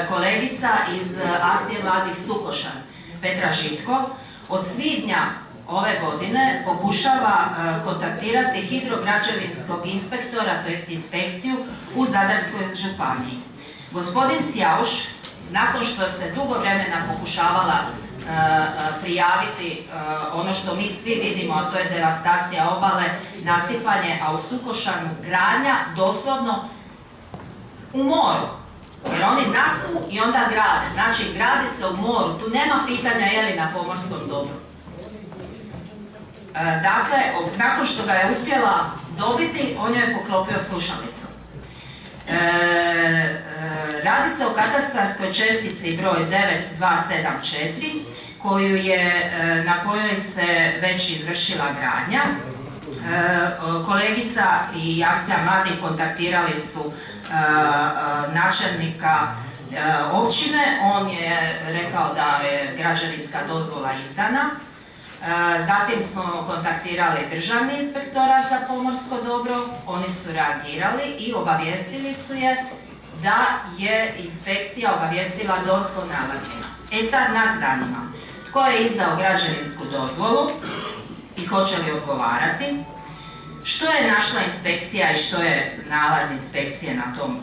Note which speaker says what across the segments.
Speaker 1: kolegica iz akcije mladih Sukošan, Petra Žitko, od svibnja ove godine pokušava kontaktirati hidrograđevinskog inspektora, to jest inspekciju u Zadarskoj županiji. Gospodin Sjauš, nakon što se dugo vremena pokušavala prijaviti ono što mi svi vidimo, a to je devastacija obale, nasipanje, a u Sukošanu gradnja doslovno u moru. Jer oni naspu i onda grade. Znači, gradi se u moru. Tu nema pitanja je li na pomorskom dobru. Dakle, nakon što ga je uspjela dobiti, on je poklopio slušalicu. Radi se o katastarskoj čestici broj 9274, na kojoj se već izvršila gradnja. Kolegica i akcija mladih kontaktirali su načelnika općine, on je rekao da je građevinska dozvola izdana. Zatim smo kontaktirali Državni inspektorat za pomorsko dobro, oni su reagirali i obavijestili su je da je inspekcija obavijestila DORH o nalazima. E sad nas zanima, tko je izdao građevinsku dozvolu i hoće li odgovarati, što je našla inspekcija i što je nalaz inspekcije na tom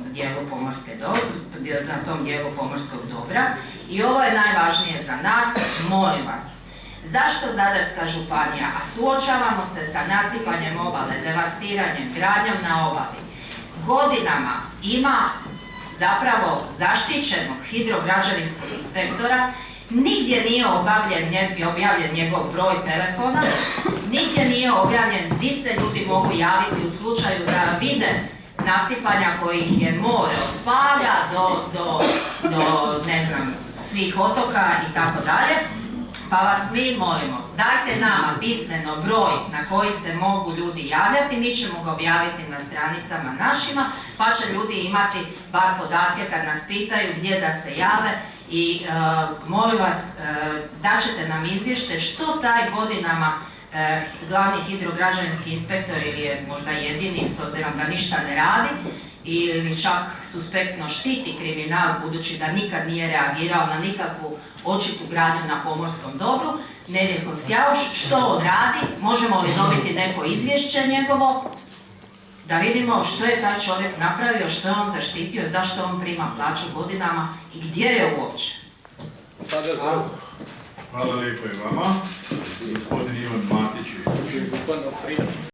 Speaker 1: dijelu pomorskog dobra. I ovo je najvažnije za nas, molim vas, zašto Zadarska županija, a suočavamo se sa nasipanjem obale, devastiranjem, gradnjom na obali, godinama ima zapravo zaštićenog hidrograđevinskog inspektora, nigdje nije objavljen njegov broj telefona, nigdje nije objavljen gdje se ljudi mogu javiti u slučaju da vide nasipanja kojih je more od Paga do ne znam, svih otoka i tako dalje. Pa vas mi molimo, dajte nama pismeno broj na koji se mogu ljudi javljati, mi ćemo ga objaviti na stranicama našima, pa će ljudi imati bar podatke kad nas pitaju gdje da se jave i molim vas, daćete nam izvješće što taj godinama glavni hidrograđevinski inspektor ili je možda jedini s obzirom da ništa ne radi ili čak suspektno štiti kriminal budući da nikad nije reagirao na nikakvu očitu gradnju na pomorskom dobru, Nedjeljko Sjauš, što on radi, možemo li dobiti neko izvješće njegovo, da vidimo što je taj čovjek napravio, što je on zaštitio, zašto on prima plaću godinama i gdje je uopće.
Speaker 2: Hvala lijepo i vama. Gospodin Ivan Matić.